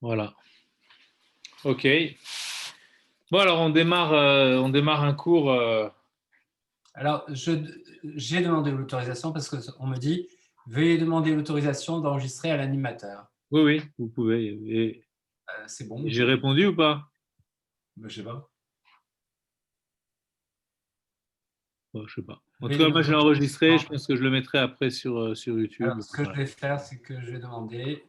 Voilà. Ok. Bon, alors on démarre un cours. Alors, j'ai demandé l'autorisation parce qu'on me dit veuillez demander l'autorisation d'enregistrer à l'animateur. Oui, oui, vous pouvez. C'est bon, J'ai répondu ou pas? je ne sais pas. Bon, je sais pas. En tout Veuillez cas, demander moi, je l'ai enregistré. Je l'autorisation. pense que je le mettrai après sur YouTube. Alors, ce que je vais faire, c'est que je vais demander.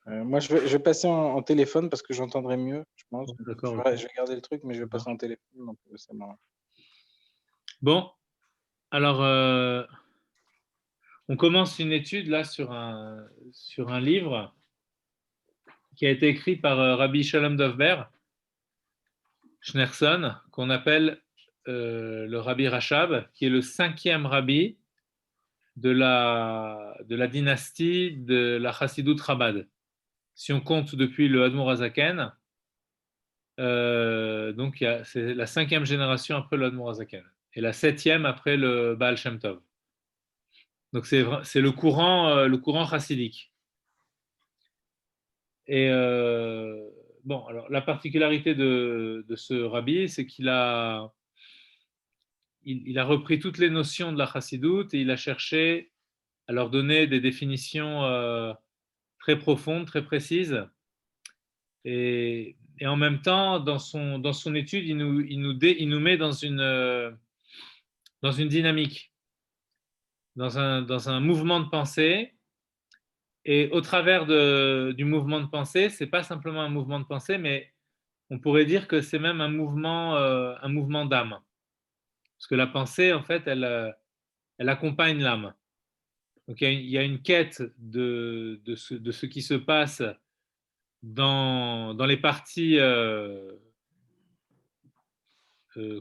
Moi, je vais passer en téléphone parce que j'entendrai mieux, je pense. Bon, d'accord. Je vais garder le truc, mais je vais passer en téléphone. Donc, ça marche. Bon, alors, on commence une étude là sur un livre qui a été écrit par Rabbi Shalom Dovber Schneerson, qu'on appelle le Rabbi Rachab, qui est le 5e rabbi de la dynastie de la Chassidut Chabad. Si on compte depuis le Admor Hazaken, donc c'est la 5e génération après le Admor Hazaken et la 7e après le Baal Shem Tov. Donc c'est le courant chassidique. Et bon, alors la particularité de ce rabbi, c'est qu'il a repris toutes les notions de la chassidoute et il a cherché à leur donner des définitions très profondes, très précises. Et en même temps, dans son étude, il nous met dans une dynamique, dans un mouvement de pensée. Et au travers du mouvement de pensée, ce n'est pas simplement un mouvement de pensée, mais on pourrait dire que c'est même un mouvement d'âme. Parce que la pensée, en fait, elle accompagne l'âme. Donc il y a une quête de ce qui se passe dans les parties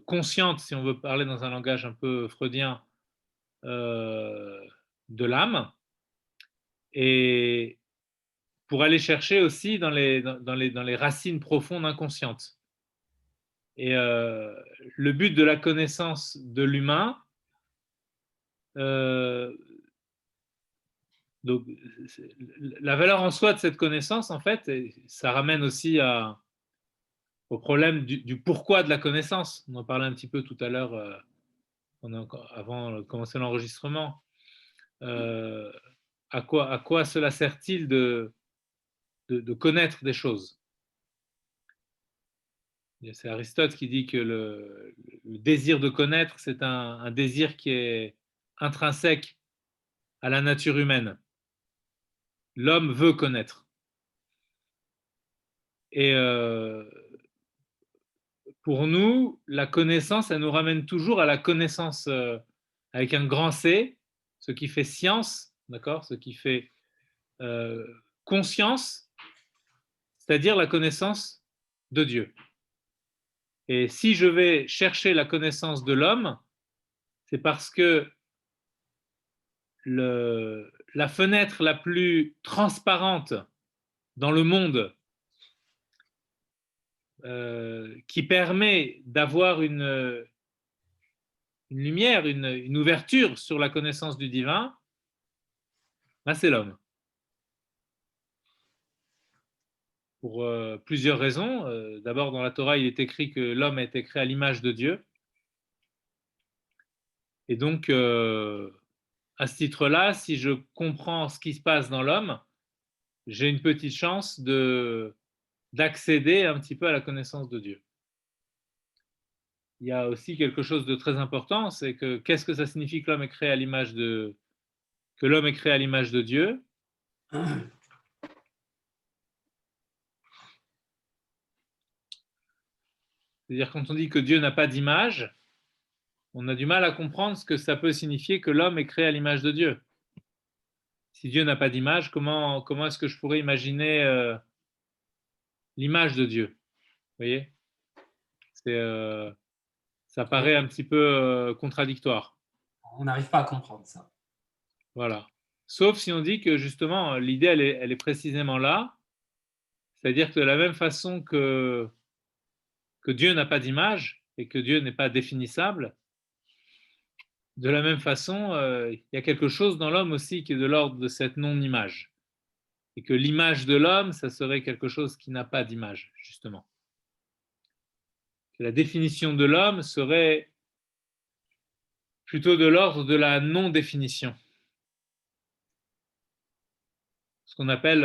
conscientes, si on veut parler dans un langage un peu freudien, de l'âme, et pour aller chercher aussi dans les racines profondes inconscientes. Et le but de la connaissance de l'humain, donc la valeur en soi de cette connaissance, en fait, ça ramène aussi au problème du pourquoi de la connaissance. On en parlait un petit peu tout à l'heure avant de commencer l'enregistrement. À quoi cela sert-il de connaître des choses? C'est Aristote qui dit que le désir de connaître, c'est un désir qui est intrinsèque à la nature humaine. L'homme veut connaître. Et pour nous, la connaissance, elle nous ramène toujours à la connaissance avec un grand C, ce qui fait science, d'accord, ce qui fait conscience, c'est-à-dire la connaissance de Dieu. Et si je vais chercher la connaissance de l'homme, c'est parce que la fenêtre la plus transparente dans le monde qui permet d'avoir une lumière, une ouverture sur la connaissance du divin, là, c'est l'homme. Pour plusieurs raisons. D'abord, dans la Torah, il est écrit que l'homme a été créé à l'image de Dieu. Et donc, à ce titre-là, si je comprends ce qui se passe dans l'homme, j'ai une petite chance d'accéder un petit peu à la connaissance de Dieu. Il y a aussi quelque chose de très important, c'est que qu'est-ce que ça signifie que l'homme est créé à l'image de Dieu? C'est-à-dire quand on dit que Dieu n'a pas d'image, on a du mal à comprendre ce que ça peut signifier que l'homme est créé à l'image de Dieu. Si Dieu n'a pas d'image, comment est-ce que je pourrais imaginer l'image de Dieu? Vous voyez? Ça paraît un petit peu contradictoire. On n'arrive pas à comprendre ça. Voilà. Sauf si on dit que justement, l'idée, elle est précisément là. C'est-à-dire que de la même façon que Dieu n'a pas d'image et que Dieu n'est pas définissable, de la même façon, il y a quelque chose dans l'homme aussi qui est de l'ordre de cette non-image. et que l'image de l'homme, ça serait quelque chose qui n'a pas d'image, justement. Que la définition de l'homme serait plutôt de l'ordre de la non-définition. Ce qu'on appelle,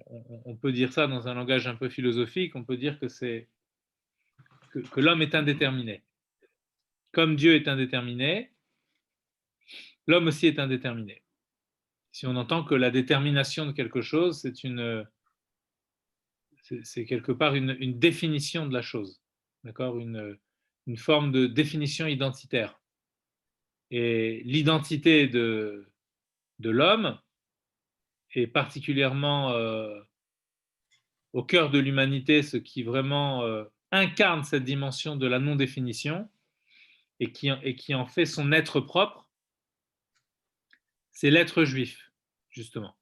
on peut dire ça dans un langage un peu philosophique, on peut dire que l'homme est indéterminé. Comme Dieu est indéterminé, l'homme aussi est indéterminé. Si on entend que la détermination de quelque chose, c'est quelque part une définition de la chose, d'accord, une forme de définition identitaire. Et l'identité de l'homme est particulièrement au cœur de l'humanité, ce qui vraiment incarne cette dimension de la non-définition et qui en fait son être propre, c'est l'être juif, justement.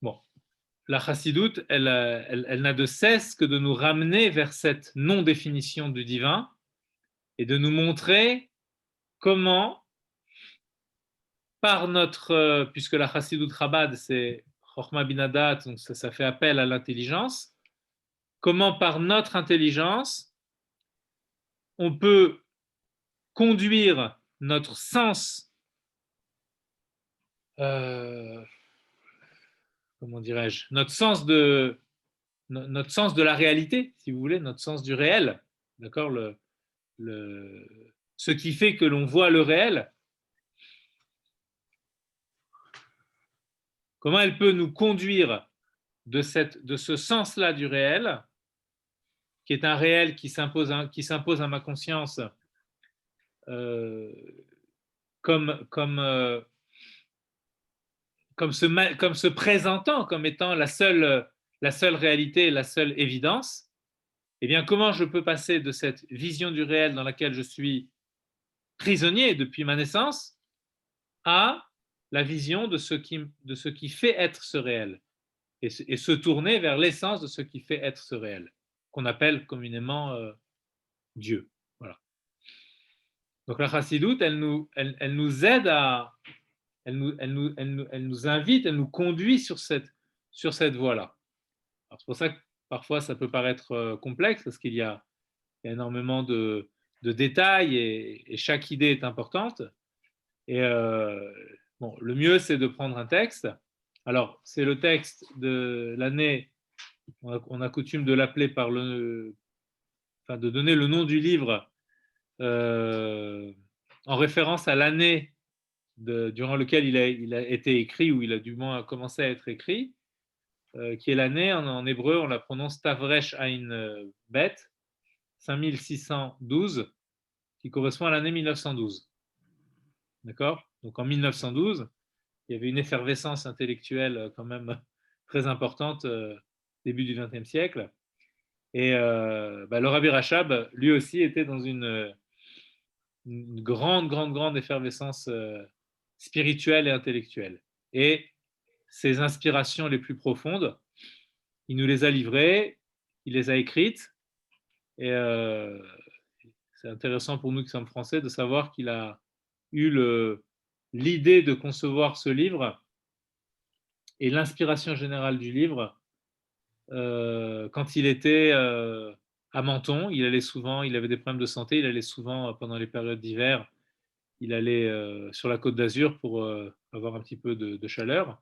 Bon, la chassidoute, elle n'a de cesse que de nous ramener vers cette non-définition du divin et de nous montrer comment, par notre, puisque la chassidoute Chabad, c'est Chochma Binadat, donc ça fait appel à l'intelligence, comment par notre intelligence, on peut conduire notre sens, comment dirais-je, notre sens de la réalité, si vous voulez, notre sens du réel, d'accord, ce qui fait que l'on voit le réel, comment elle peut nous conduire de ce sens-là du réel, qui est un réel qui s'impose à ma conscience comme se présentant comme étant la seule réalité, la seule évidence, eh bien, comment je peux passer de cette vision du réel dans laquelle je suis prisonnier depuis ma naissance à la vision de ce qui fait être ce réel et se tourner vers l'essence de ce qui fait être ce réel, qu'on appelle communément Dieu. Voilà. Donc la chassidoute, elle nous aide elle nous invite, elle nous conduit sur cette voie-là. C'est pour ça que parfois ça peut paraître complexe parce qu'il y a énormément de détails et chaque idée est importante. Et bon, le mieux c'est de prendre un texte. Alors c'est le texte de l'année, on a coutume de l'appeler de donner le nom du livre en référence à l'année durant laquelle il a été écrit, ou il a du moins commencé à être écrit, qui est l'année, en hébreu, on la prononce Tavresh Ain Bet, 5612, qui correspond à l'année 1912. D'accord? Donc en 1912, il y avait une effervescence intellectuelle quand même très importante, début du XXe siècle. Et le Rabbi Rachab, lui aussi, était dans une grande effervescence spirituelle et intellectuelle. Et ses inspirations les plus profondes, il nous les a livrées, il les a écrites, et c'est intéressant pour nous qui sommes français de savoir qu'il a eu l'idée de concevoir ce livre et l'inspiration générale du livre quand il était à Menton. Il avait des problèmes de santé, il allait souvent pendant les périodes d'hiver, il allait sur la Côte d'Azur pour avoir un petit peu de chaleur,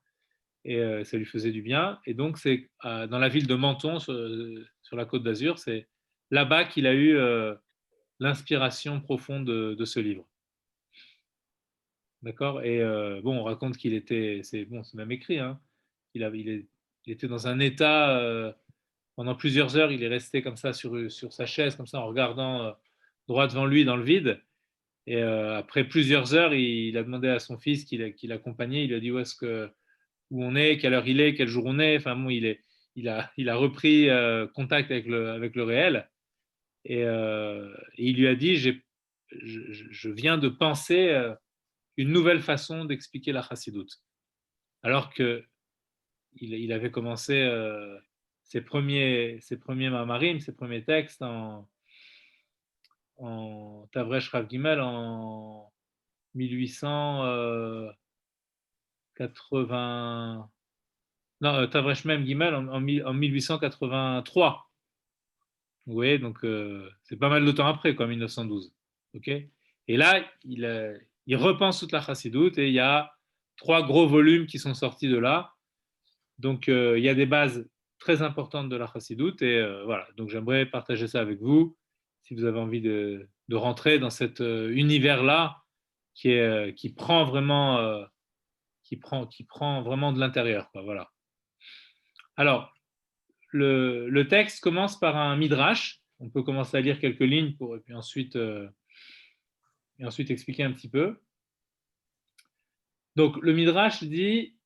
et ça lui faisait du bien. Et donc c'est dans la ville de Menton, sur la Côte d'Azur, c'est là-bas qu'il a eu l'inspiration profonde de ce livre. D'accord? Et bon, on raconte qu'il était, c'est même écrit, hein, il était dans un état, pendant plusieurs heures, il est resté comme ça sur sa chaise, comme ça, en regardant droit devant lui dans le vide. Et après plusieurs heures, il a demandé à son fils qui l'accompagnait, il lui a dit où on est, quelle heure il est, quel jour on est. Enfin bon, il a repris contact avec le réel. Et il lui a dit, je viens de penser une nouvelle façon d'expliquer la chassidoute. Alors qu'il avait commencé ses premiers mamarim, ses premiers textes en Tavresh Rav Gimel en 1800, 80... Non, Tavresh Mem Gimel en 1883. Vous voyez, donc c'est pas mal de temps après, quoi, 1912. Okay, et là, il repense toute la chassidoute et il y a 3 gros volumes qui sont sortis de là. Donc, il y a des bases très importantes de la chassidoute et voilà. Donc, j'aimerais partager ça avec vous si vous avez envie de rentrer dans cet univers-là qui prend vraiment vraiment de l'intérieur, quoi, voilà. Alors, le texte commence par un midrash. On peut commencer à lire quelques lignes et puis ensuite expliquer un petit peu. Donc, le midrash dit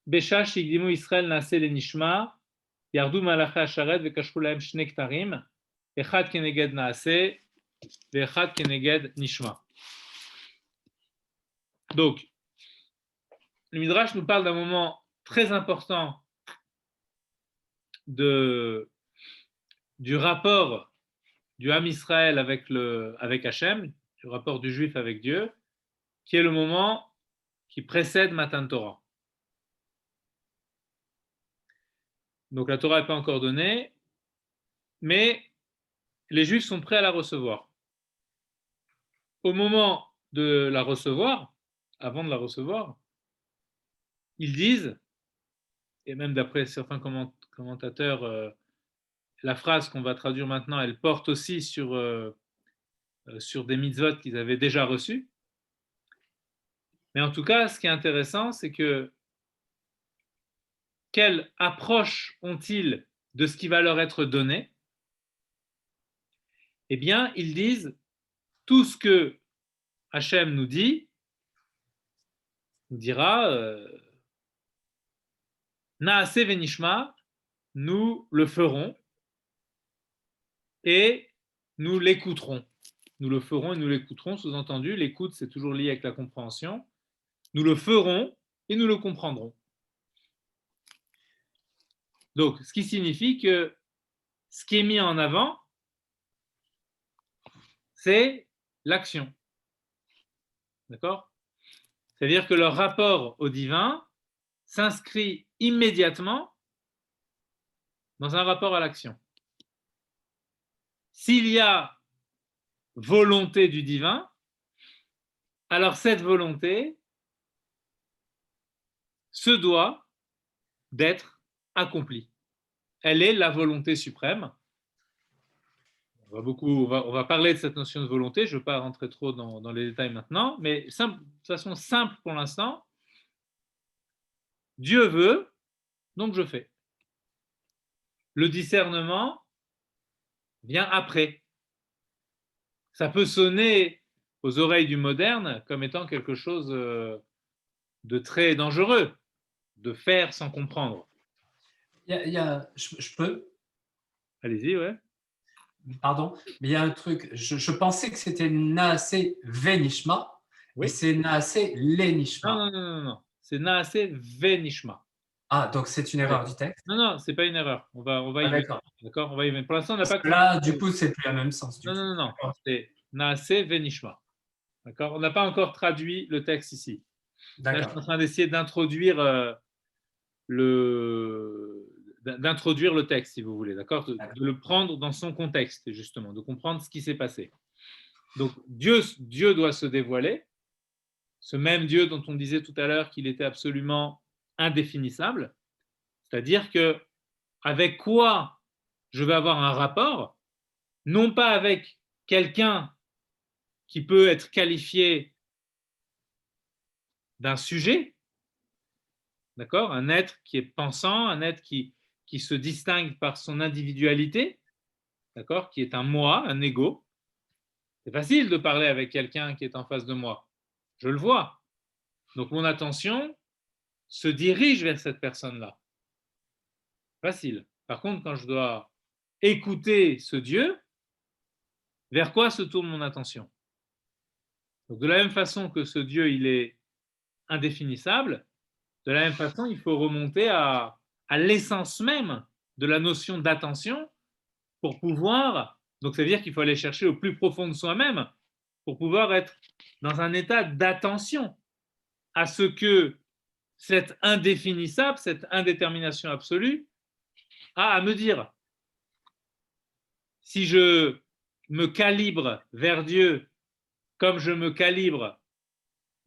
Besha shigdimu Israël nase le nishma yardu malacha asharet vekashru lahem shne ktarim echad keneged naase veechad keneged nishma. Donc, le midrash nous parle d'un moment très important du rapport du Ham Israël avec Hachem, du rapport du juif avec Dieu, qui est le moment qui précède Matan Torah. Donc la Torah n'est pas encore donnée, mais les juifs sont prêts à la recevoir. Au moment de la recevoir, avant de la recevoir, ils disent, et même d'après certains commentateurs, la phrase qu'on va traduire maintenant, elle porte aussi sur des mitzvot qu'ils avaient déjà reçus. Mais en tout cas, ce qui est intéressant, c'est que quelle approche ont-ils de ce qui va leur être donné? Eh bien, ils disent tout ce que Hachem nous dira Naase venishma, nous le ferons et nous l'écouterons. Nous le ferons et nous l'écouterons, sous-entendu, l'écoute c'est toujours lié avec la compréhension. Nous le ferons et nous le comprendrons. Donc, ce qui signifie que ce qui est mis en avant, c'est l'action. D'accord? C'est-à-dire que leur rapport au divin s'inscrit immédiatement dans un rapport à l'action. S'il y a volonté du divin, alors cette volonté se doit d'être accomplie. Elle est la volonté suprême. On va parler de cette notion de volonté, je ne veux pas rentrer trop dans les détails maintenant, mais de façon simple pour l'instant, Dieu veut, donc je fais. Le discernement vient après. Ça peut sonner aux oreilles du moderne comme étant quelque chose de très dangereux, de faire sans comprendre. Je peux? Allez-y, ouais. Pardon, mais il y a un truc, je pensais que c'était Naase Venishma, Oui. mais c'est Naase Lenishma. Non. C'est Naase Venishma. Ah, donc c'est une erreur du texte? Non, c'est pas une erreur. On va y venir. D'accord, on va y venir. Pour l'instant, on n'a pas. Là, du coup, c'est plus le même sens. Non. C'est Naase Venishma. D'accord. On n'a pas encore traduit le texte ici. Là, je suis en train d'essayer d'introduire le texte, si vous voulez, d'accord, de le prendre dans son contexte, justement, de comprendre ce qui s'est passé. Donc, Dieu doit se dévoiler, ce même Dieu dont on disait tout à l'heure qu'il était absolument indéfinissable, c'est-à-dire que avec quoi je vais avoir un rapport, non pas avec quelqu'un qui peut être qualifié d'un sujet, d'accord, un être qui est pensant, un être qui se distingue par son individualité, d'accord, qui est un moi, un ego. C'est facile de parler avec quelqu'un qui est en face de moi. Je le vois. Donc mon attention se dirige vers cette personne-là. Facile. Par contre, quand je dois écouter ce Dieu, vers quoi se tourne mon attention? Donc de la même façon que ce Dieu, il est indéfinissable, de la même façon, il faut remonter à l'essence même de la notion d'attention pour pouvoir, donc ça veut dire qu'il faut aller chercher au plus profond de soi-même pour pouvoir être dans un état d'attention à ce que cet indéfinissable, cette indétermination absolue, a à me dire. Si je me calibre vers Dieu comme je me calibre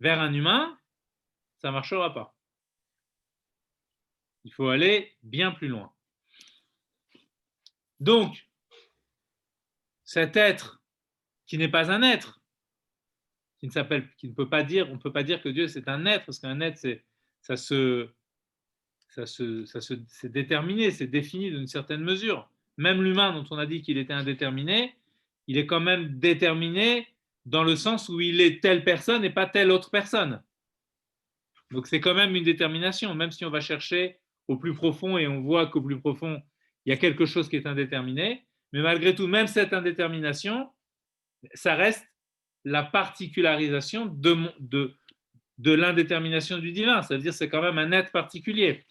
vers un humain, ça ne marchera pas. Il faut aller bien plus loin. Donc, cet être qui n'est pas un être, qui ne peut pas dire, on ne peut pas dire que Dieu c'est un être, parce qu'un être, c'est déterminé, c'est défini d'une certaine mesure. Même l'humain dont on a dit qu'il était indéterminé, il est quand même déterminé dans le sens où il est telle personne et pas telle autre personne. Donc c'est quand même une détermination, même si on va chercher au plus profond et on voit qu'au plus profond, il y a quelque chose qui est indéterminé, mais malgré tout, même cette indétermination, ça reste la particularisation de l'indétermination du divin, ça veut dire que c'est quand même un être particulier.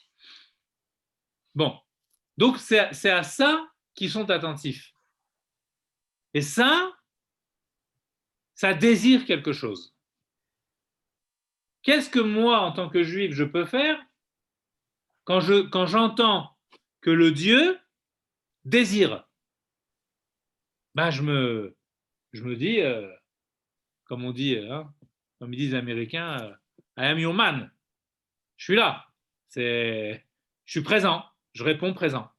Bon, donc c'est à ça qu'ils sont attentifs. Et ça désire quelque chose. Qu'est-ce que moi, en tant que juif, je peux faire quand j'entends que le Dieu désire? Ben, je me dis, comme on dit, comme ils disent les Américains, I am your man. Je suis là. Je suis présent. Je réponds présent.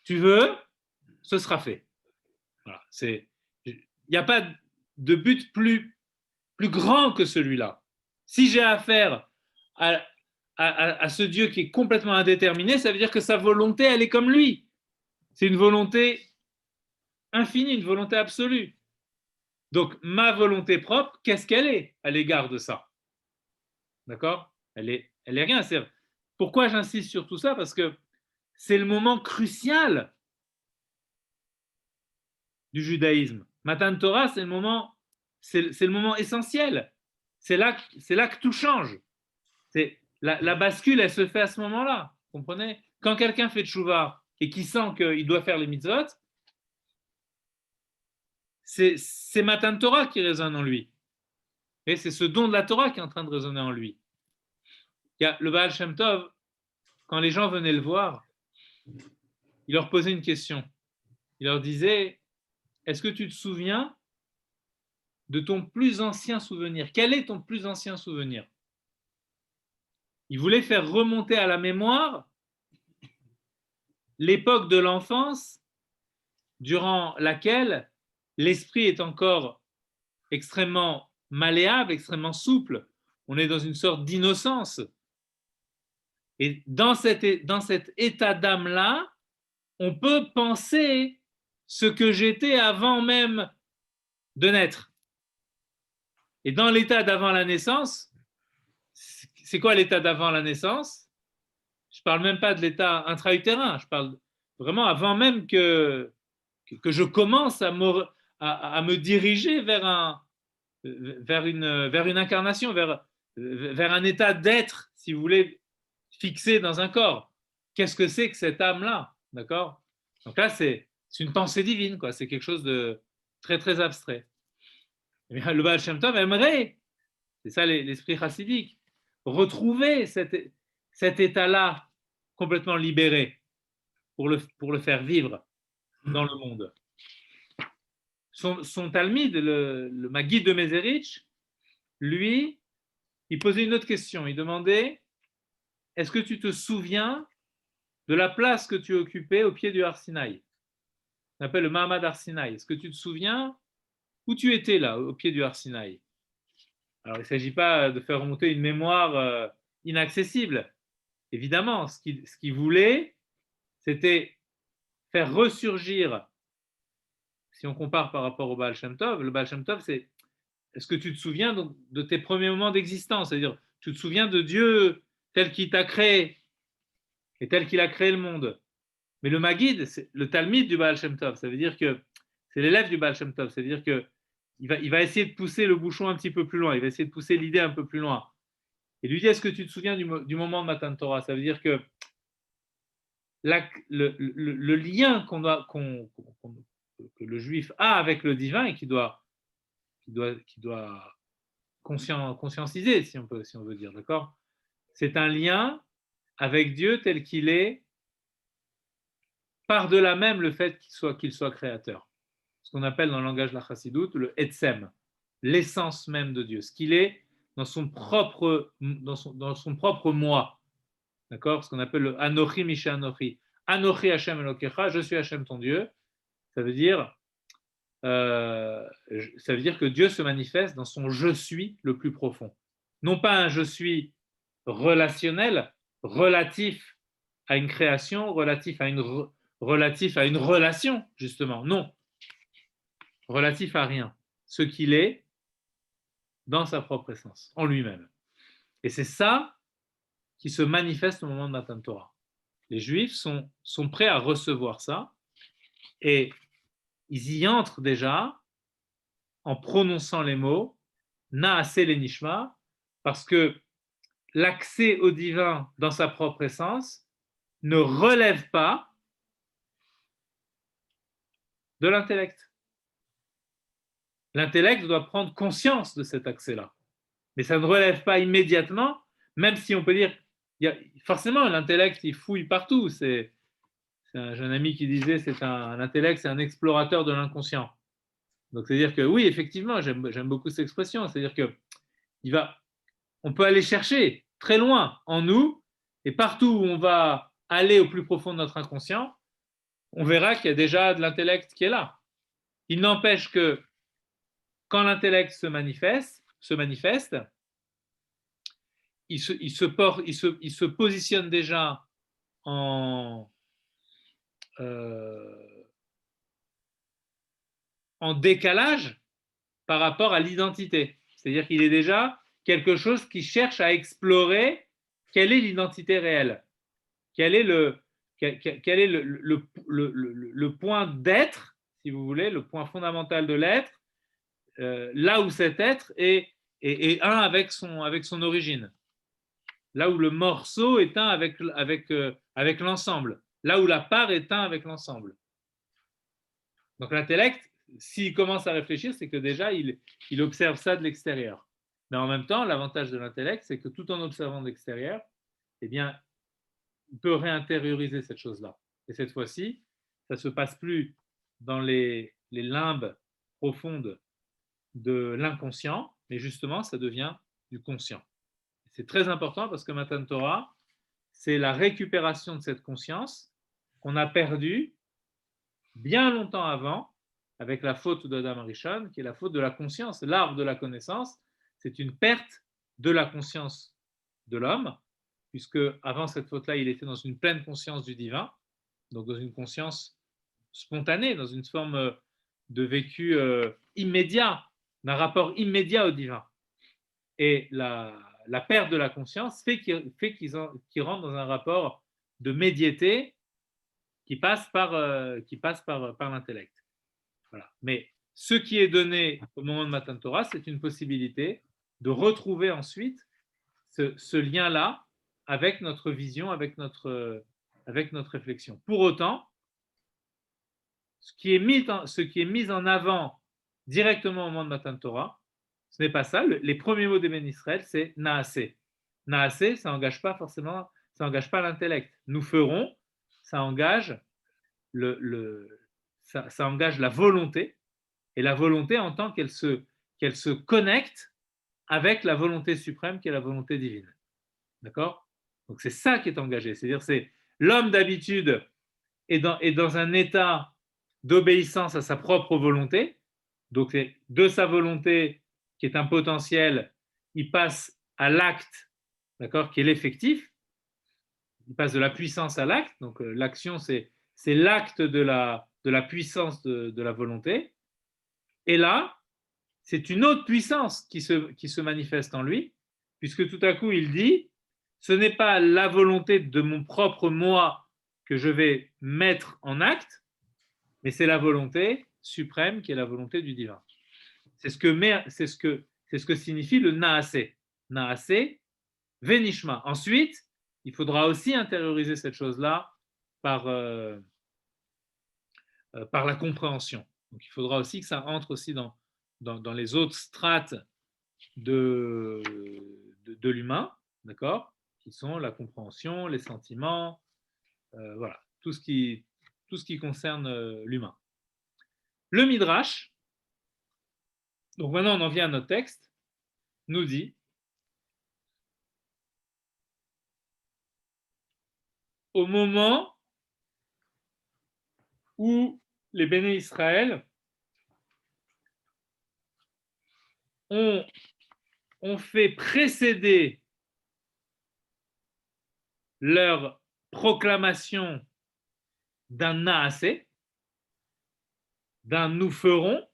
Tu veux, ce sera fait. Voilà. Il n'y a pas de but plus grand que celui-là. Si j'ai affaire à ce Dieu qui est complètement indéterminé, ça veut dire que sa volonté, elle est comme lui. C'est une volonté infinie, une volonté absolue. Donc, ma volonté propre, qu'est-ce qu'elle est à l'égard de ça? D'accord? Elle est rien. Pourquoi j'insiste sur tout ça? Parce que c'est le moment crucial du judaïsme. Matan Torah, c'est le moment essentiel. C'est là que tout change. La bascule, elle se fait à ce moment-là. Vous comprenez? Quand quelqu'un fait tchouva et qui sent qu'il doit faire les mitzvot, c'est Matan Torah qui résonne en lui. Et c'est ce don de la Torah qui est en train de résonner en lui. Il y a le Baal Shem Tov, quand les gens venaient le voir, il leur posait une question. Il leur disait, est-ce que tu te souviens de ton plus ancien souvenir? Quel est ton plus ancien souvenir? Il voulait faire remonter à la mémoire l'époque de l'enfance durant laquelle l'esprit est encore extrêmement malléable, extrêmement souple. On est dans une sorte d'innocence. Et dans cet état d'âme-là, on peut penser ce que j'étais avant même de naître. Et dans l'état d'avant la naissance, c'est quoi l'état d'avant la naissance? Je ne parle même pas de l'état intra-utérin, je parle vraiment avant même que je commence à me diriger vers une incarnation, vers un état d'être, si vous voulez, fixé dans un corps. Qu'est-ce que c'est que cette âme-là? D'accord? Donc là, c'est une pensée divine, quoi. C'est quelque chose de très, très abstrait. Eh bien, le Baal Shem Tov aimerait, c'est ça l'esprit chassidique, retrouver cet état-là complètement libéré pour le faire vivre dans le monde. Son Talmide, le Maguide de Mézérich, lui, il posait une autre question. Il demandait, est-ce que tu te souviens de la place que tu occupais au pied du Har Sinaï? On appelle le Mahamad Har Sinaï. Est-ce que tu te souviens où tu étais là, au pied du Har Sinaï? Alors, il ne s'agit pas de faire remonter une mémoire inaccessible. Évidemment, ce qu'il voulait, c'était faire ressurgir, si on compare par rapport au Baal Shem Tov, le Baal Shem Tov, c'est est-ce que tu te souviens de tes premiers moments d'existence? C'est-à-dire, tu te souviens de Dieu tel qu'il t'a créé et tel qu'il a créé le monde. Mais le Maguide, c'est le Talmide du Baal Shem Tov. Ça veut dire que c'est l'élève du Baal Shem Tov. C'est-à-dire qu'il va essayer de pousser le bouchon un petit peu plus loin. Il va essayer de pousser l'idée un peu plus loin. Et lui dit, est-ce que tu te souviens du moment de Matan Torah? Ça veut dire que le lien que le juif a avec le divin et qui doit conscientiser, si on veut dire, d'accord? c'est un lien avec Dieu tel qu'il est, par-delà même le fait qu'il soit créateur. Ce qu'on appelle dans le langage de la Chassidoute le Etzem, l'essence même de Dieu, ce qu'il est dans son propre moi. D'accord? Ce qu'on appelle le Anochi Misha Anochi. Anochi Hashem Elokecha, je suis Hashem ton Dieu. Ça veut dire que Dieu se manifeste dans son je suis le plus profond. Non pas un je suis relationnel, relatif à une création, relatif à une relation, justement. Non. Relatif à rien. Ce qu'il est dans sa propre essence, en lui-même. Et c'est ça qui se manifeste au moment de Matan Torah. Les Juifs sont prêts à recevoir ça et ils y entrent déjà en prononçant les mots Naase le Nishma, parce que l'accès au divin dans sa propre essence ne relève pas de l'intellect. L'intellect doit prendre conscience de cet accès-là, mais ça ne relève pas immédiatement, même si on peut dire, forcément l'intellect il fouille partout. C'est un jeune ami qui disait l'intellect c'est un explorateur de l'inconscient. Donc c'est-à-dire que oui, effectivement, j'aime beaucoup cette expression, c'est-à-dire que on peut aller chercher très loin en nous, et partout où on va aller au plus profond de notre inconscient, on verra qu'il y a déjà de l'intellect qui est là. Il n'empêche que quand l'intellect se manifeste, il se positionne déjà en décalage par rapport à l'identité. C'est-à-dire qu'il est déjà quelque chose qui cherche à explorer quelle est l'identité réelle, quel est le point d'être, si vous voulez, le point fondamental de l'être, là où cet être est un avec son origine, là où le morceau est un avec l'ensemble, là où la part est un avec l'ensemble. Donc l'intellect, s'il commence à réfléchir, c'est que déjà il observe ça de l'extérieur. Mais en même temps, l'avantage de l'intellect, c'est que tout en observant de l'extérieur, eh bien, il peut réintérioriser cette chose-là. Et cette fois-ci, ça ne se passe plus dans les limbes profondes de l'inconscient, mais justement, ça devient du conscient. C'est très important parce que Matan Torah, c'est la récupération de cette conscience qu'on a perdue bien longtemps avant, avec la faute d'Adam Arishon, qui est la faute de la conscience. L'arbre de la connaissance, c'est une perte de la conscience de l'homme, puisque avant cette faute-là, il était dans une pleine conscience du divin, donc dans une conscience spontanée, dans une forme de vécu immédiat, d'un rapport immédiat au divin. Et la perte de la conscience fait qu'ils rentrent dans un rapport de médiété qui passe par l'intellect. Voilà. Mais ce qui est donné au moment de Matan Torah, c'est une possibilité de retrouver ensuite ce lien-là avec notre vision, avec notre réflexion. Pour autant, ce qui est mis en avant directement au moment de Matan Torah, ce n'est pas ça. Les premiers mots des Ben Israël, c'est Naaseh. Naaseh, ça n'engage pas forcément, ça n'engage pas l'intellect. Nous ferons, ça engage ça engage la volonté, et la volonté en tant qu'elle se connecte avec la volonté suprême qui est la volonté divine. D'accord? Donc c'est ça qui est engagé. C'est-à-dire c'est l'homme d'habitude est dans un état d'obéissance à sa propre volonté. Donc c'est de sa volonté qui est un potentiel, il passe à l'acte, d'accord, qui est l'effectif. Il passe de la puissance à l'acte. Donc l'action c'est l'acte de la puissance de la volonté. Et là, c'est une autre puissance qui se manifeste en lui, puisque tout à coup, il dit, ce n'est pas la volonté de mon propre moi que je vais mettre en acte, mais c'est la volonté suprême qui est la volonté du divin. C'est ce que signifie le Naaseh. Naaseh, Venishma. Ensuite, il faudra aussi intérioriser cette chose-là par la compréhension. Donc il faudra aussi que ça entre aussi dans les autres strates de l'humain, d'accord, qui sont la compréhension, les sentiments, voilà, tout ce qui concerne l'humain. Le Midrash, donc maintenant on en vient à notre texte, nous dit au moment où les béné Israël ont fait précéder leur proclamation d'un naasé, d'un nous ferons,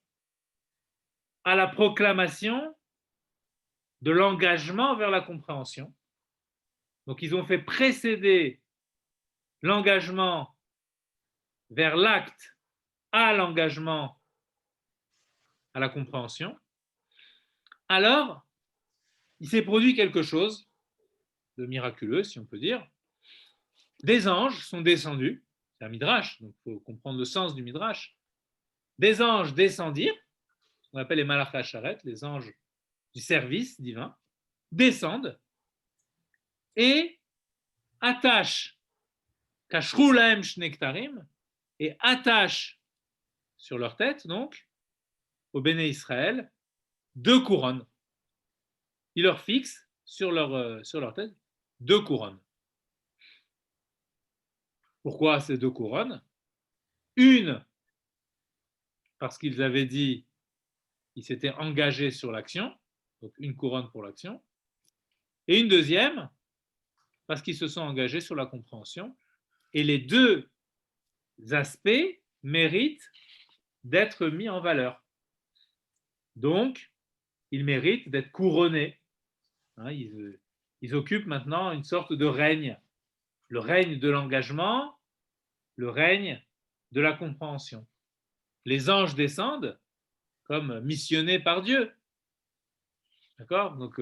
à la proclamation de l'engagement vers la compréhension. Donc ils ont fait précéder l'engagement vers l'acte à l'engagement à la compréhension. Alors, il s'est produit quelque chose de miraculeux, si on peut dire. Des anges sont descendus, c'est un midrash, donc il faut comprendre le sens du midrash. Des anges descendirent, on appelle les malach hacharet, les anges du service divin, descendent et attachent kashrou lahem shnektarim, et attachent sur leur tête, donc, au béné Israël, 2 couronnes. Ils leur fixent sur leur tête 2 couronnes. Pourquoi ces 2 couronnes? Une, parce qu'ils avaient dit, ils s'étaient engagés sur l'action, donc une couronne pour l'action, et une deuxième, parce qu'ils se sont engagés sur la compréhension, et les 2 aspects méritent d'être mis en valeur. Donc, ils méritent d'être couronnés. Ils occupent maintenant une sorte de règne. Le règne de l'engagement, le règne de la compréhension. Les anges descendent comme missionnés par Dieu. D'accord? Donc,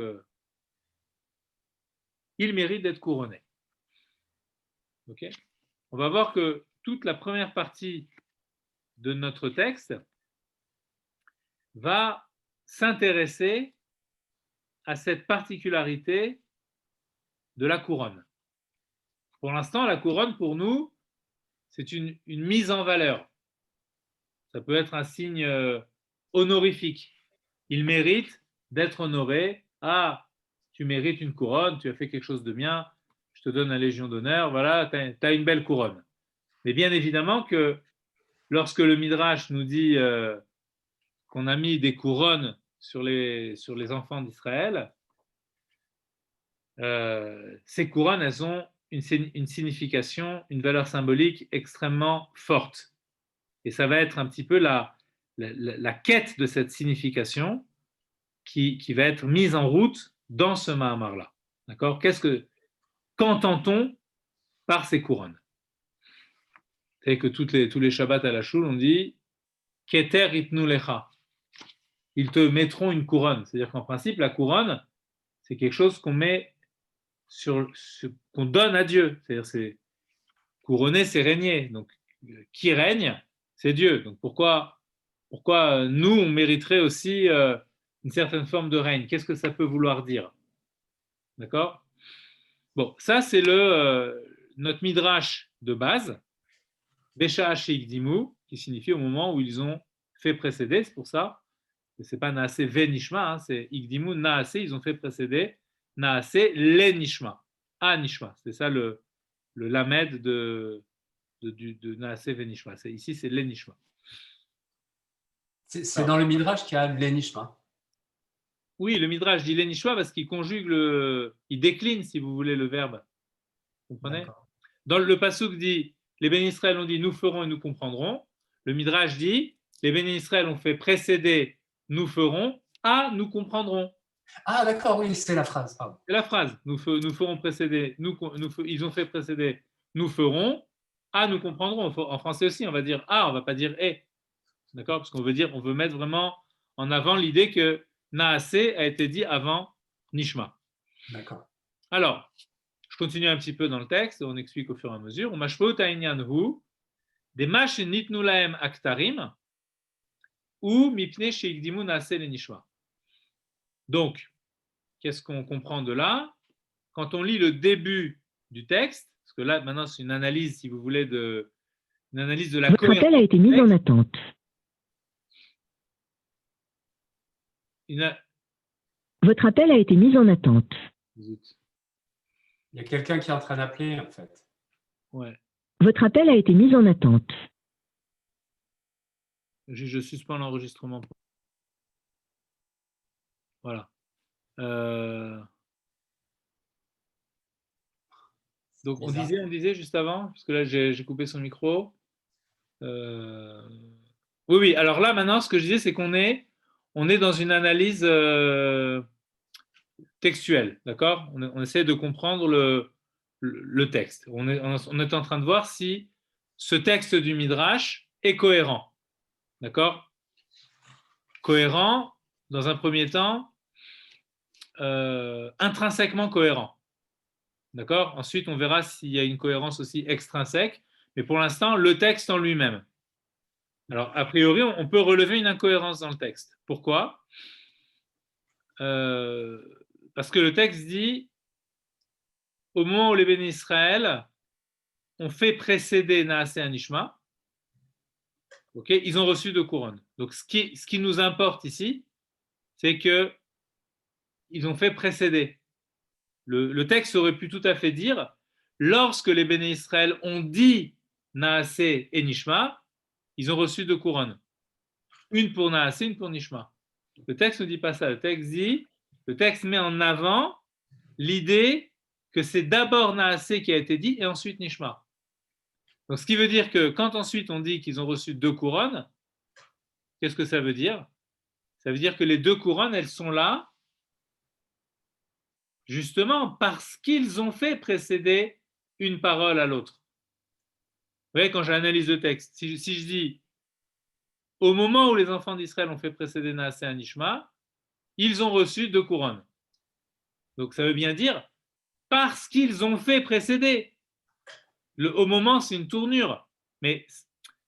ils méritent d'être couronnés. Ok? On va voir que toute la première partie de notre texte va s'intéresser à cette particularité de la couronne. Pour l'instant, la couronne, pour nous, c'est une mise en valeur. Ça peut être un signe honorifique. Il mérite d'être honoré. Ah, tu mérites une couronne, tu as fait quelque chose de bien, je te donne la Légion d'honneur, voilà, tu as une belle couronne. Mais bien évidemment que lorsque le Midrash nous dit qu'on a mis des couronnes sur les enfants d'Israël, ces couronnes, elles ont une signification, une valeur symbolique extrêmement forte. Et ça va être un petit peu la quête de cette signification qui va être mise en route dans ce Mahamar-là. D'accord? Qu'entend-on par ces couronnes? C'est que tous les Shabbats à la choule, on dit Keter itnu lecha. Ils te mettront une couronne. C'est-à-dire qu'en principe, la couronne, c'est quelque chose qu'on met qu'on donne à Dieu. C'est-à-dire, couronner, c'est régner. Donc, qui règne, c'est Dieu. Donc, pourquoi nous, on mériterait aussi une certaine forme de règne? Qu'est-ce que ça peut vouloir dire? D'accord? Bon, ça, c'est notre midrash de base, Besha Sheikdimu, qui signifie au moment où ils ont fait précéder. C'est pour ça, c'est pas Naase ve Nishma, hein, c'est Ikdimu Naase, ils ont fait précéder Naase le Nishma. Ah, Nishma, c'est ça le lamed de Naase ve Nishma. Ici, c'est le Nishma. C'est dans le Midrash qu'il y a le Nishma. Oui, le Midrash dit le Nishma parce qu'il conjugue il décline, si vous voulez, le verbe. Vous comprenez? Dans le Pasuk dit, les bénis Israël ont dit, nous ferons et nous comprendrons. Le Midrash dit, les bénis Israël ont fait précéder, nous ferons, à nous comprendrons. Ah, d'accord, oui, c'est la phrase. Pardon. C'est la phrase. Nous ferons précéder, ils ont fait précéder, nous ferons, à nous comprendrons. En français aussi, on va dire ah, on ne va pas dire et. D'accord? Parce qu'on veut mettre vraiment en avant l'idée que Naasé a été dit avant Nishma. D'accord. Alors, je continue un petit peu dans le texte, on explique au fur et à mesure. Mashpot ha'inyan hu, des mash nitnu lahem aktarim, ou mipne sheikdimu naasé le nishma. Donc, qu'est-ce qu'on comprend de là? quand on lit le début du texte, parce que là, maintenant, c'est une analyse, si vous voulez, une analyse de la Votre cohérence. appel a été mis en attente. Votre appel a été mis en attente. Il y a quelqu'un qui est en train d'appeler, en fait. Ouais. Votre appel a été mis en attente. Je suspends l'enregistrement. Voilà. Donc, on disait juste avant, parce que là, j'ai coupé son micro. Oui. Alors là, maintenant, ce que je disais, c'est qu'on est dans une analyse textuelle, d'accord? On essaie de comprendre le texte. On est en train de voir si ce texte du Midrash est cohérent, d'accord? Cohérent, dans un premier temps, intrinsèquement cohérent. D'accord? Ensuite, on verra s'il y a une cohérence aussi extrinsèque, mais pour l'instant, le texte en lui-même. Alors, a priori, on peut relever une incohérence dans le texte. Pourquoi? Parce que le texte dit, au moment où les bénis Israël ont fait précéder Naasé Anishma, okay, ils ont reçu 2 couronnes. Donc, ce qui nous importe ici, c'est que ils ont fait précéder. Le texte aurait pu tout à fait dire, lorsque les bénis Israël ont dit Naasé et Nishma, ils ont reçu 2 couronnes. Une pour Naasé, une pour Nishma. Le texte ne dit pas ça. Le texte met en avant l'idée que c'est d'abord Naasé qui a été dit et ensuite Nishma. Donc, ce qui veut dire que quand ensuite on dit qu'ils ont reçu 2 couronnes, qu'est-ce que ça veut dire? Ça veut dire que les 2 couronnes, elles sont là justement parce qu'ils ont fait précéder une parole à l'autre. Vous voyez, quand j'analyse le texte, si je dis au moment où les enfants d'Israël ont fait précéder Naasé à Nishma, ils ont reçu 2 couronnes. Donc ça veut bien dire parce qu'ils ont fait précéder. Au moment, c'est une tournure, mais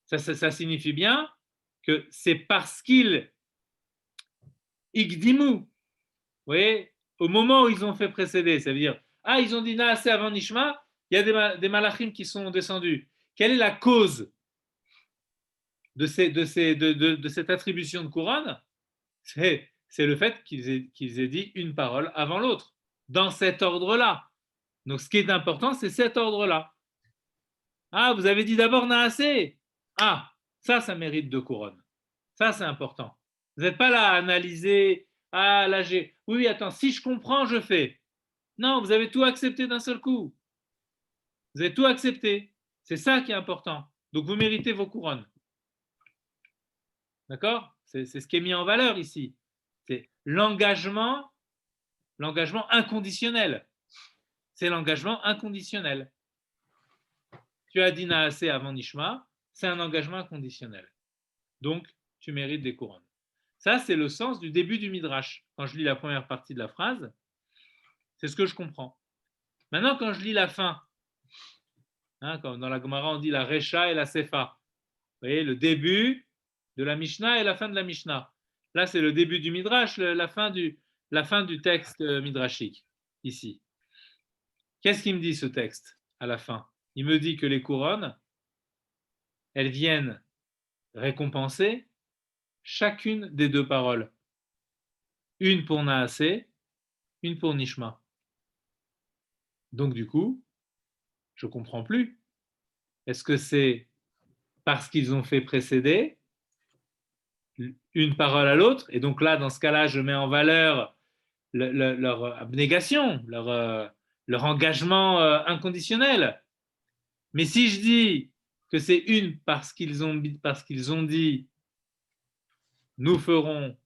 ça signifie bien que c'est parce qu'ils igdimu, vous voyez, au moment où ils ont fait précéder, ça veut dire, ils ont dit Naasé avant Nishma, il y a des malachim qui sont descendus. Quelle est la cause de cette attribution de couronne? C'est le fait qu'ils aient dit une parole avant l'autre, dans cet ordre-là. Donc, ce qui est important, c'est cet ordre-là. Vous avez dit d'abord Naasé. Ça mérite 2 couronnes. Ça, c'est important. Vous n'êtes pas là à analyser. Là, oui, attends, si je comprends, je fais. Non, vous avez tout accepté d'un seul coup. Vous avez tout accepté. C'est ça qui est important. Donc, vous méritez vos couronnes. D'accord? C'est ce qui est mis en valeur ici. C'est l'engagement inconditionnel. C'est l'engagement inconditionnel. Tu as dit Naasé avant Nishma, c'est un engagement inconditionnel. Donc, tu mérites des couronnes. Ça, c'est le sens du début du Midrash. Quand je lis la première partie de la phrase, c'est ce que je comprends. Maintenant, quand je lis la fin, comme dans la Gemara, on dit la Recha et la Sefa. Vous voyez, le début de la Mishnah et la fin de la Mishnah. Là, c'est le début du Midrash, la fin du texte midrashique, ici. Qu'est-ce qu'il me dit, ce texte, à la fin? Il me dit que les couronnes, elles viennent récompenser chacune des 2 paroles. Une pour Naasé, une pour Nishma. Donc, du coup, je ne comprends plus. Est-ce que c'est parce qu'ils ont fait précéder une parole à l'autre? Et donc là, dans ce cas-là, je mets en valeur leur abnégation, leur engagement inconditionnel. Mais si je dis que c'est une parce qu'ils ont dit nous ferons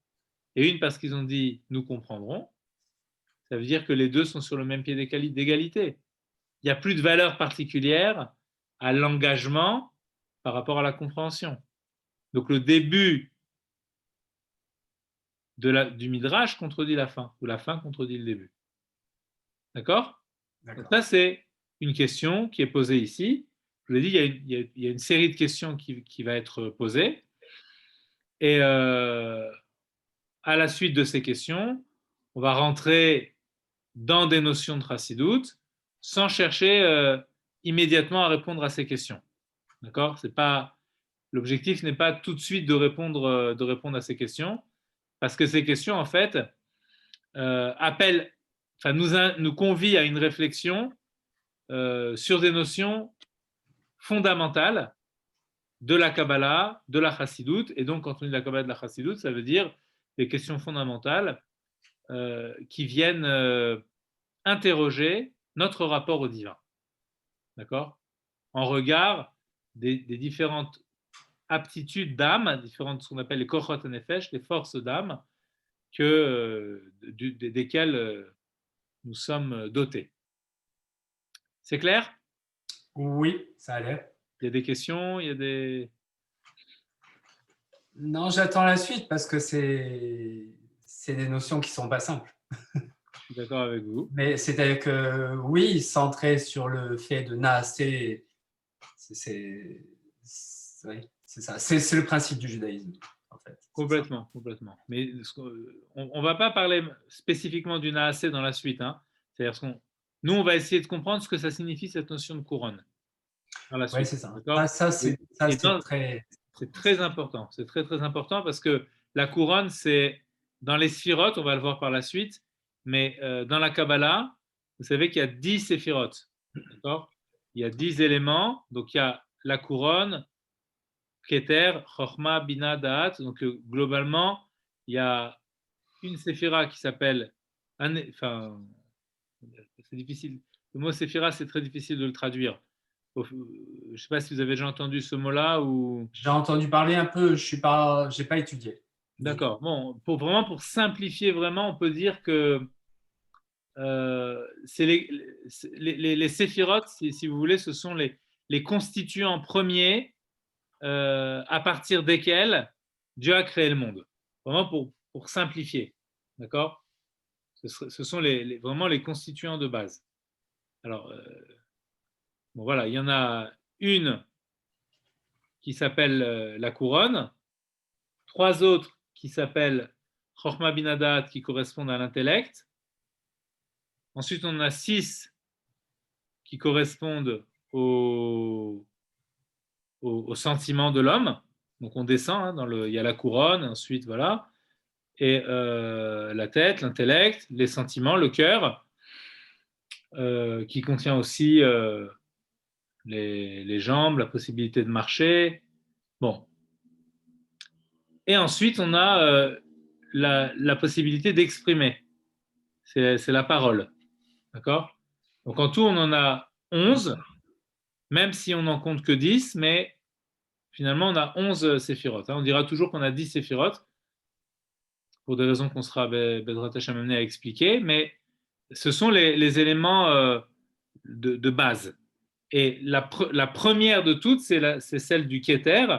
et une parce qu'ils ont dit nous comprendrons, ça veut dire que les 2 sont sur le même pied d'égalité. Il n'y a plus de valeur particulière à l'engagement par rapport à la compréhension. Donc le début du Midrash contredit la fin, ou la fin contredit le début. D'accord? Donc ça, c'est une question qui est posée ici. Je vous l'ai dit, il y a une série de questions qui va être posée. Et à la suite de ces questions, on va rentrer dans des notions de Chassidut sans chercher immédiatement à répondre à ces questions. D'accord? L'objectif n'est pas tout de suite de répondre à ces questions, parce que ces questions, en fait, nous convient à une réflexion sur des notions fondamentales de la Kabbalah, de la Chassidut. Et donc, quand on dit la Kabbalah de la Chassidut, ça veut dire des questions fondamentales qui viennent interroger notre rapport au divin. D'accord? En regard des différentes aptitudes d'âme, ce qu'on appelle les kochot nefesh, les forces d'âme, desquelles nous sommes dotés. C'est clair? Oui, ça a l'air. Il y a des questions, il y a des... Non, j'attends la suite parce que c'est des notions qui ne sont pas simples. Je suis d'accord avec vous. Mais c'est-à-dire que oui, centré sur le fait de naaser, oui, c'est ça. C'est le principe du judaïsme, en fait. Complètement. Mais on ne va pas parler spécifiquement du naasé dans la suite. Hein. C'est-à-dire nous, on va essayer de comprendre ce que ça signifie cette notion de couronne. Oui, c'est ça. C'est très important. C'est très, très important parce que la couronne, c'est dans les sphirotes, on va le voir par la suite, mais dans la Kabbalah, vous savez qu'il y a 10 séphirotes. D'accord? Il y a 10 éléments. Donc, il y a la couronne, Keter, Chochma, Bina, Da'at. Donc, globalement, il y a une séphira qui s'appelle... Enfin, c'est difficile. Le mot séphira, c'est très difficile de le traduire. Je ne sais pas si vous avez déjà entendu ce mot-là ou... J'ai entendu parler un peu, je n'ai pas étudié. D'accord. Bon, pour simplifier vraiment, on peut dire que c'est les séphirotes, si vous voulez, ce sont les constituants premiers à partir desquels Dieu a créé le monde. Vraiment pour simplifier. D'accord? Ce sont vraiment les constituants de base. Alors, bon, voilà, il y en a une qui s'appelle la couronne, 3 autres qui s'appellent Chochma Binadat, qui correspondent à l'intellect. Ensuite, on en a 6 qui correspondent au sentiment de l'homme. Donc, on descend, hein, il y a la couronne, ensuite, voilà. Et la tête, l'intellect, les sentiments, le cœur, qui contient aussi les jambes, la possibilité de marcher. Bon. Et ensuite, on a la possibilité d'exprimer. C'est la parole. D'accord? Donc, en tout, on en a 11, même si on n'en compte que 10, mais finalement, on a 11 séphirotes. On dira toujours qu'on a 10 séphirotes, pour des raisons qu'on sera Bezrat Hashem amené à expliquer, mais ce sont les éléments de base. Et la première de toutes, c'est celle du Keter.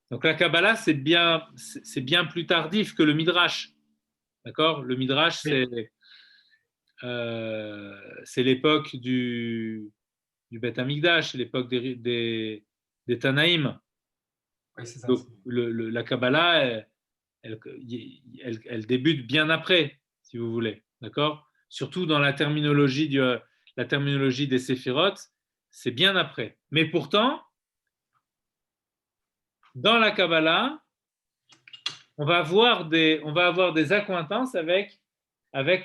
Donc la Kabbalah, c'est bien plus tardif que le Midrash. D'accord? Le Midrash, c'est l'époque du Beth Amikdash, c'est l'époque des Tanaïm. Oui, c'est ça. Donc la Kabbalah, elle débute bien après, si vous voulez. D'accord? Surtout dans la terminologie des séphirotes, c'est bien après. Mais pourtant, dans la Kabbalah, on va avoir des accointances avec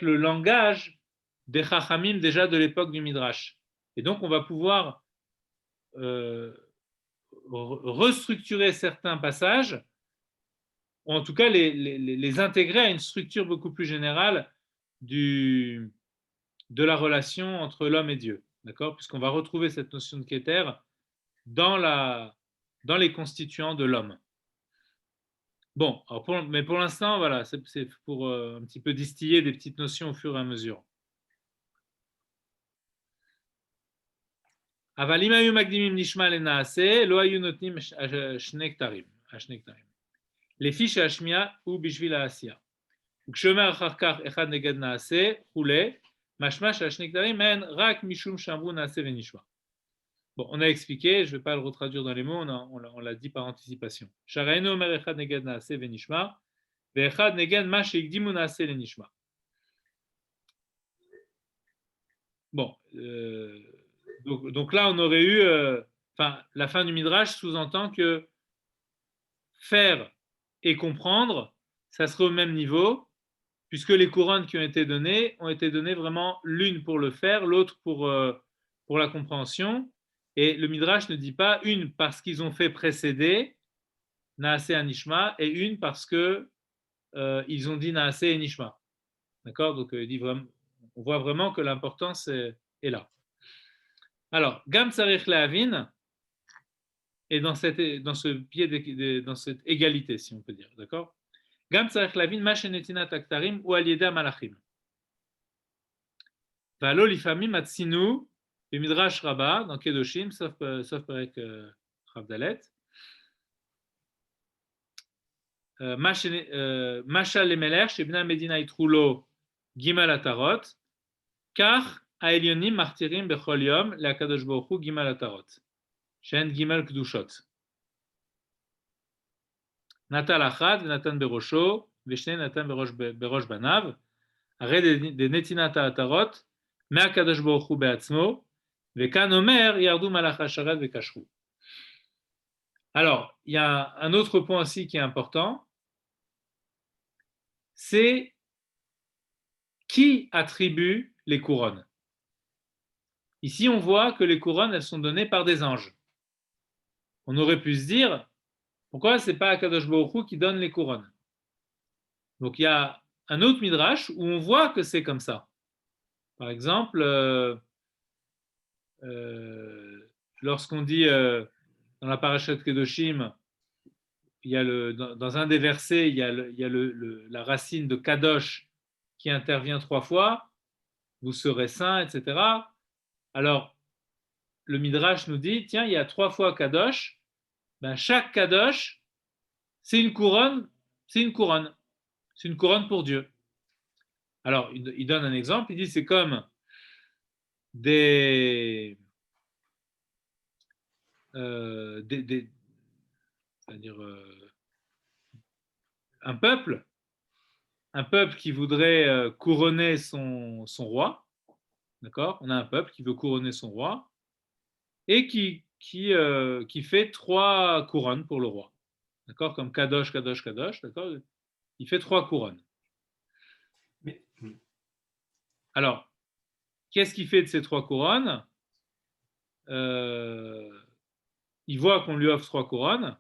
le langage des Chachamim déjà de l'époque du Midrash. Et donc, on va pouvoir restructurer certains passages, ou en tout cas les intégrer à une structure beaucoup plus générale de la relation entre l'homme et Dieu. D'accord? Puisqu'on va retrouver cette notion de Keter dans les constituants de l'homme. Bon, mais pour l'instant, voilà, c'est pour un petit peu distiller des petites notions au fur et à mesure. אבל אם היו מקדימים נשמע לנעשה, לא היו נותנים שני כתרים. לפי שהשמיעה הוא בשביל העשייה. וכשאומר אחר כך אחד נגד נעשה, חולה, משמע שהשני כתרים הם רק משום שאמרו נעשה ונשמע. Bon, on a expliqué, je ne vais pas le retraduire dans les mots, on l'a dit par anticipation. שהראינו אומר אחד נגד נעשה ונשמע, ואחד נגד מה שהקדימו נעשה לנשמע. Bon, donc là, on aurait eu, la fin du Midrash sous-entend que faire et comprendre, ça serait au même niveau, puisque les couronnes qui ont été données vraiment l'une pour le faire, l'autre pour la compréhension. Et le Midrash ne dit pas une parce qu'ils ont fait précéder Naaseh Anishma et une parce que ils ont dit Naaseh et Nishma. D'accord? Donc il dit vraiment, on voit vraiment que l'importance est là. Alors, Gam Tzarich Lehavin est dans cette égalité, si on peut dire. D'accord? Gam Tzarich Lehavin ma shenetinat aktarim ou al yeda malachim. Valo lifamim atzinu b'midrash Rabbah dans Kedoshim, sauf Perek Chav Dalet. Mashal lemeler shebna medina yitru lo gimal atarot kach העליונים מכתירים בכל יום להקדוש ברוך הוא גימל עטרות, שהן גימל קדושות. נטל אחת ונתן בראשו, ושני נתן בראש בניו, הרי דנתינת העטרות מהקדוש ברוך הוא בעצמו, וכאן אומר ירדו מלאך השרת וקשרו. Alors, il y a un autre point aussi qui est important, c'est qui attribue les couronnes. Ici, on voit que les couronnes, elles sont données par des anges. On aurait pu se dire, pourquoi ce n'est pas Akadosh Baruch Hu qui donne les couronnes? Donc, il y a un autre midrash où on voit que c'est comme ça. Par exemple, lorsqu'on dit dans la parashat Kedoshim, il y a dans un des versets, il y a la racine de Kadosh qui intervient 3 fois, vous serez saints, etc. Alors, le Midrash nous dit, tiens, il y a 3 fois Kadosh, ben, chaque Kadosh, c'est une couronne pour Dieu. Alors, il donne un exemple, il dit, c'est comme c'est-à-dire un peuple qui voudrait couronner son roi. D'accord? On a un peuple qui veut couronner son roi et qui fait 3 couronnes pour le roi. D'accord? Comme Kadosh, Kadosh, Kadosh. D'accord? Il fait 3 couronnes. Alors, qu'est-ce qu'il fait de ces 3 couronnes? Il voit qu'on lui offre 3 couronnes.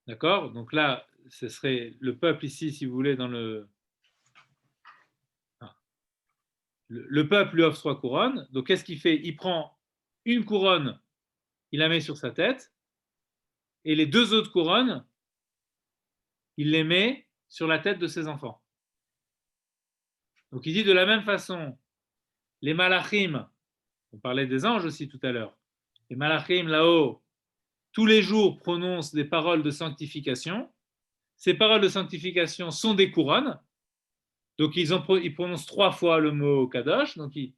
D'accord? Donc là, ce serait le peuple ici, si vous voulez, dans le peuple lui offre 3 couronnes. Donc, qu'est-ce qu'il fait? Il prend une couronne, il la met sur sa tête, et les 2 autres couronnes, il les met sur la tête de ses enfants. Donc, il dit de la même façon, les malachim, on parlait des anges aussi tout à l'heure, les malachim là-haut, tous les jours prononcent des paroles de sanctification. Ces paroles de sanctification sont des couronnes. Donc, ils prononcent 3 fois le mot Kadosh. Donc, ils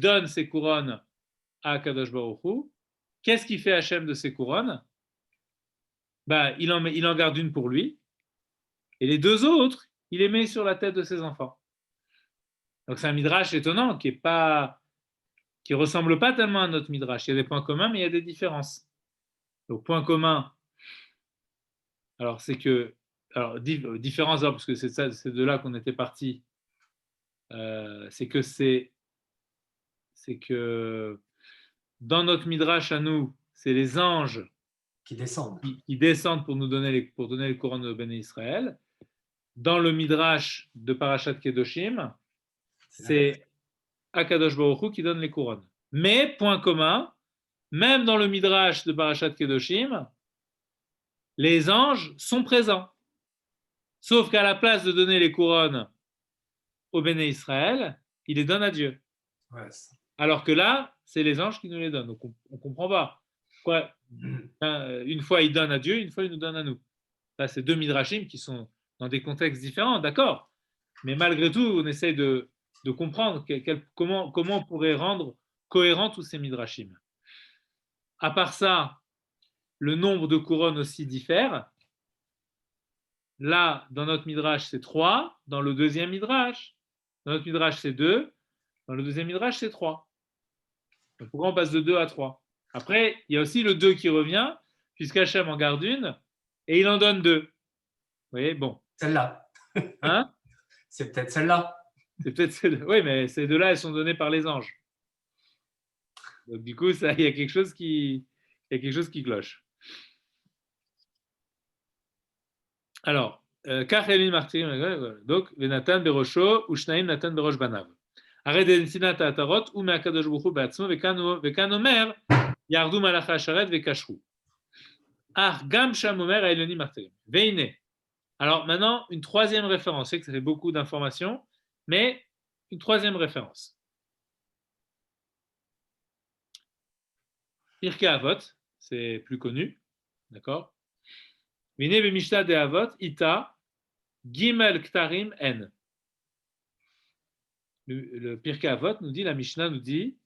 donnent ces couronnes à Kadosh Baruch Hu. Qu'est-ce qu'il fait Hachem de ces couronnes? Il en garde une pour lui. Et les 2 autres, il les met sur la tête de ses enfants. Donc, c'est un midrash étonnant qui ne ressemble pas tellement à notre midrash. Il y a des points communs, mais il y a des différences. Donc, point commun, alors c'est que, alors différence, parce que c'est de là qu'on était parti, c'est que dans notre midrash à nous, c'est les anges qui descendent, qui descendent pour donner les couronnes de Béné Israël. Dans le midrash de Parashat Kedoshim, c'est Akadosh Baruch Hu qui donne les couronnes. Mais point commun, même dans le midrash de Parashat Kedoshim, les anges sont présents. Sauf qu'à la place de donner les couronnes au Béné Israël, il les donne à Dieu. Ouais. Alors que là, c'est les anges qui nous les donnent. Donc on ne comprend pas. Pourquoi une fois il donne à Dieu, une fois il nous donne à nous. Là, c'est 2 midrashim qui sont dans des contextes différents, d'accord. Mais malgré tout, on essaye de comprendre comment on pourrait rendre cohérents tous ces midrashim. À part ça, le nombre de couronnes aussi diffère. Là, dans notre midrash, c'est 3. Dans le deuxième midrash, dans notre midrash, c'est 2. Dans le deuxième midrash, c'est 3. Donc, pourquoi on passe de 2 à 3? Après, il y a aussi le 2 qui revient, puisqu'Hachem en garde une, et il en donne 2. Vous voyez, bon. Celle-là. Hein? C'est peut-être celle-là. C'est peut-être celle... Oui, mais ces deux-là, elles sont données par les anges. Donc, du coup, il y a quelque chose qui cloche. Alors, Kach Elin Martirim, donc, Venatan Berosho, Ushnaim Natan Berosh Banav. Arrête de Sinat Atarot, ou Meakadosh Buchu Batzmo, Vekanomer, Yardu Malacha Sharet, Vekashru. Gam Shamomer Eloni Martirim. Veine. Alors, maintenant, une troisième référence. Je sais que ça fait beaucoup d'informations, mais une troisième référence. Pirkei Avot, c'est plus connu, d'accord? Vine b'Mishnah de Avot, Ita, Gimel Ktarim N. Le Pirkei Avot nous dit, la Mishnah nous dit,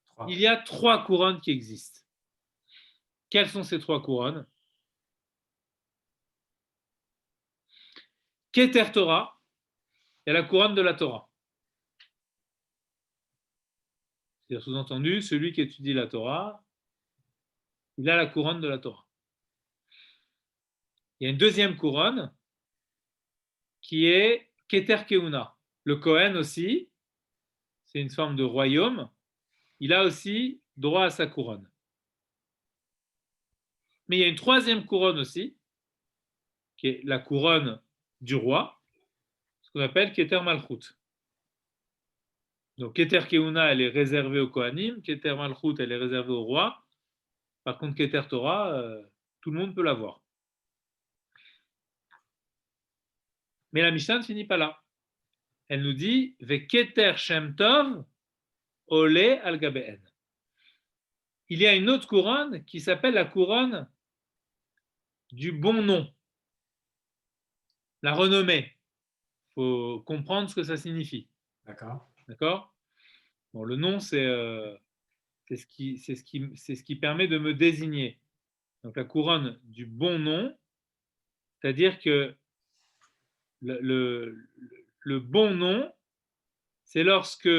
3. il y a 3 couronnes qui existent. Quelles sont ces 3 couronnes? Keter Torah, il y a la couronne de la Torah. C'est-à-dire, sous-entendu, celui qui étudie la Torah, il a la couronne de la Torah. Il y a une deuxième couronne qui est Keter Keuna. Le Kohen aussi, c'est une forme de royaume, il a aussi droit à sa couronne. Mais il y a une troisième couronne aussi, qui est la couronne du roi, ce qu'on appelle Keter Malchut. Donc Keter Keuna, elle est réservée au Kohanim, Keter Malchut, elle est réservée au roi. Par contre, Keter Torah, tout le monde peut l'avoir. Mais la Mishnah ne finit pas là. Elle nous dit Veketer Shem Tov Ole al Gabeen. Il y a une autre couronne qui s'appelle la couronne du bon nom, la renommée. Il faut comprendre ce que ça signifie. D'accord. D'accord? Bon, le nom, c'est ce qui permet de me désigner. Donc la couronne du bon nom, c'est-à-dire que le bon nom, c'est lorsque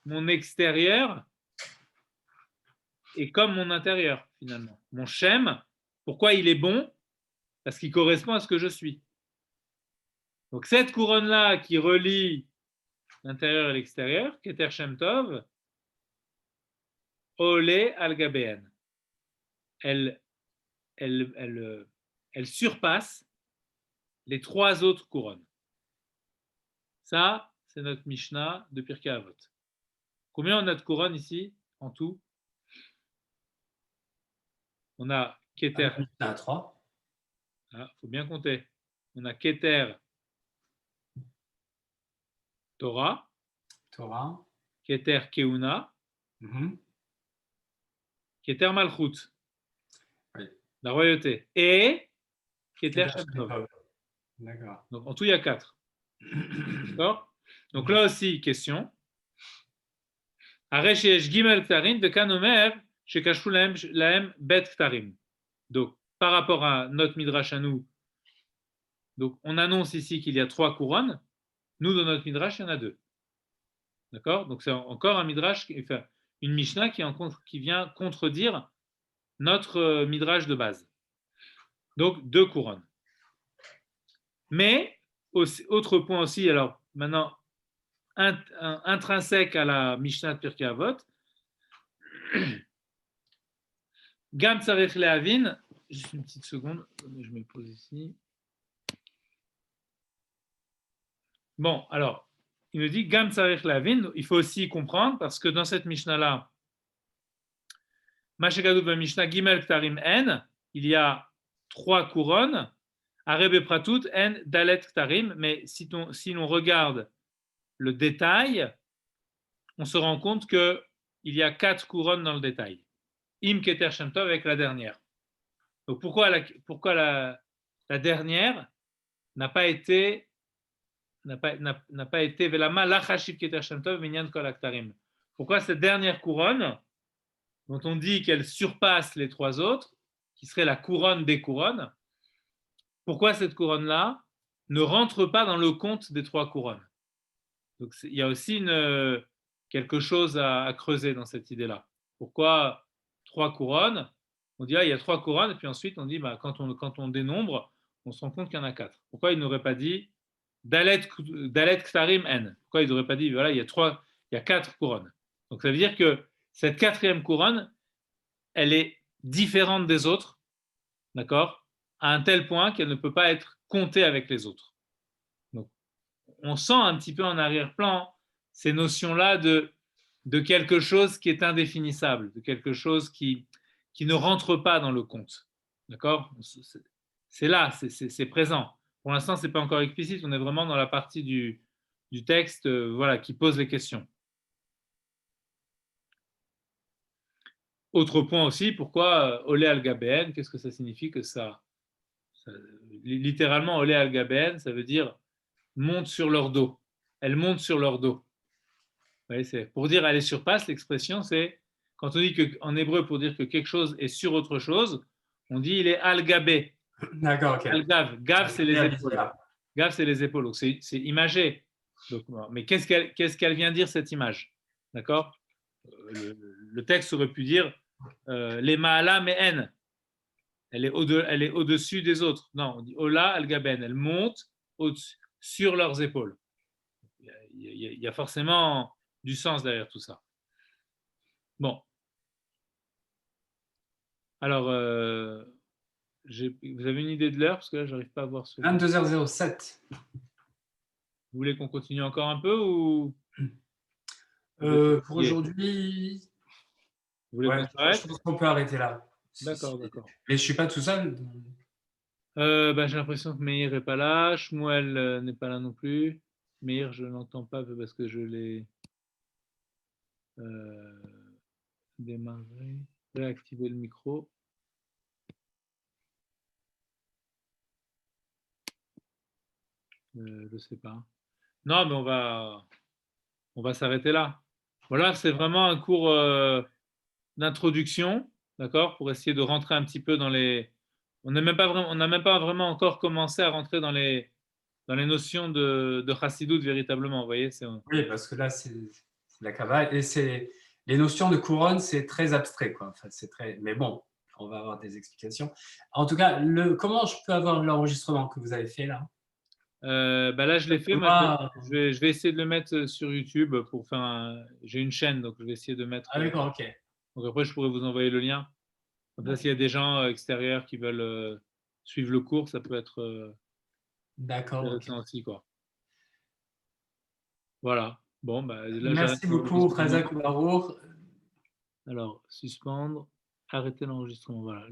mon extérieur est comme mon intérieur, finalement. Mon Shem, pourquoi il est bon? Parce qu'il correspond à ce que je suis. Donc cette couronne-là qui relie l'intérieur et l'extérieur, Keter Shem Tov, Ole al Gabeen. Elle surpasse les 3 autres couronnes. Ça, c'est notre Mishnah de Pirkei Avot. Combien on a de couronnes ici, en tout? On a Keter. On a 3. Il faut bien compter. On a Keter Torah, Torah. Keter Keuna, Keter Malchut, Oui. la royauté, et Keter Shem Tov. D'accord. Donc en tout, il y a 4. D'accord? Donc là aussi, question. Aresh yesh gimel ktarim vekan omer shekashru lahem bet ktarim. Donc par rapport à notre midrash à nous, donc on annonce ici qu'il y a 3 couronnes. Nous, dans notre midrash, il y en a 2. D'accord? Donc c'est encore un midrash, enfin, une Mishnah qui vient contredire notre midrash de base. Donc 2 couronnes. Mais, autre point aussi, alors maintenant, intrinsèque à la Mishnah de Pirkei Avot, Gam Tzarech Lehavin, juste une petite seconde, je me pose ici. Bon, alors, il nous dit Gam Tzarech Lehavin, il faut aussi comprendre, parce que dans cette Mishnah-là, Mashekadou ben Mishnah Gimel Ktarim N, il y a 3 couronnes, Arebe Pratut N Dalet Ktarim, mais si l'on regarde le détail, on se rend compte qu'il y a 4 couronnes dans le détail. Im Keter Shem Tov avec la dernière. Donc pourquoi la dernière n'a pas été Velama Lachashiv Keter Shem Tov Minyan Kol Aktarim. Pourquoi cette dernière couronne, dont on dit qu'elle surpasse les 3 autres, qui serait la couronne des couronnes, pourquoi cette couronne-là ne rentre pas dans le compte des 3 couronnes? Donc il y a aussi une quelque chose à creuser dans cette idée-là. Pourquoi 3 couronnes? On dit, ah, il y a 3 couronnes, et puis ensuite on dit, bah, quand on dénombre, on se rend compte qu'il y en a 4. Pourquoi il n'aurait pas dit Dalet Ktarim N? Pourquoi il n'aurait pas dit, voilà, il y a 4 couronnes? Donc ça veut dire que cette 4e couronne, elle est différente des autres, d'accord, à un tel point qu'elle ne peut pas être comptée avec les autres. Donc, on sent un petit peu en arrière-plan ces notions-là de quelque chose qui est indéfinissable, de quelque chose qui ne rentre pas dans le compte. D'accord? C'est là, c'est présent. Pour l'instant, ce n'est pas encore explicite, on est vraiment dans la partie du texte voilà, qui pose les questions. Autre point aussi, pourquoi Olé al-Gabéen? Qu'est-ce que ça signifie que ça littéralement, Olé al-Gabéen, ça veut dire monte sur leur dos. Elle monte sur leur dos. Vous voyez, c'est, pour dire aller sur passe, l'expression, c'est quand on dit en hébreu, pour dire que quelque chose est sur autre chose, on dit il est al-Gabé. D'accord, ok. Al-Gav. Gav, c'est les épaules. Gav, c'est les épaules. Donc, c'est imagé. Donc, mais qu'est-ce qu'elle vient dire, cette image? D'accord? Le texte aurait pu dire les ma'ala me'en. Elle est au-dessus des autres. Non, on dit Ola al-Gaben. Elle monte sur leurs épaules. Il y a forcément du sens derrière tout ça. Bon. Alors, vous avez une idée de l'heure? Parce que là, je n'arrive pas à voir ce. 22h07. Vous voulez qu'on continue encore un peu ou pour aujourd'hui, ouais, je pense qu'on peut arrêter là. D'accord, d'accord. Mais je ne suis pas tout seul. J'ai l'impression que Meir n'est pas là, Shmuel n'est pas là non plus. Meir, je ne l'entends pas parce que je l'ai démarré, réactivé le micro. Je ne sais pas. Non, mais on va s'arrêter là. Voilà, c'est vraiment un cours d'introduction, d'accord, pour essayer de rentrer un petit peu dans les. On n'a même pas vraiment encore commencé à rentrer dans les notions de Chassidut véritablement. Vous voyez, oui, parce que là, c'est la Kabbalah et les notions de couronne, c'est très abstrait, quoi. Enfin, c'est très. Mais bon, on va avoir des explications. En tout cas, comment je peux avoir l'enregistrement que vous avez fait là? Là, je l'ai fait. Moi, je vais essayer de le mettre sur YouTube pour faire j'ai une chaîne, donc je vais essayer de mettre. Ah d'accord, ok. Donc après, je pourrais vous envoyer le lien. Comme ça, s'il y a des gens extérieurs qui veulent suivre le cours, ça peut être intéressant aussi, quoi. Voilà. Bon, là, merci beaucoup, Khazak Barour. Alors, suspendre, arrêter l'enregistrement. Voilà.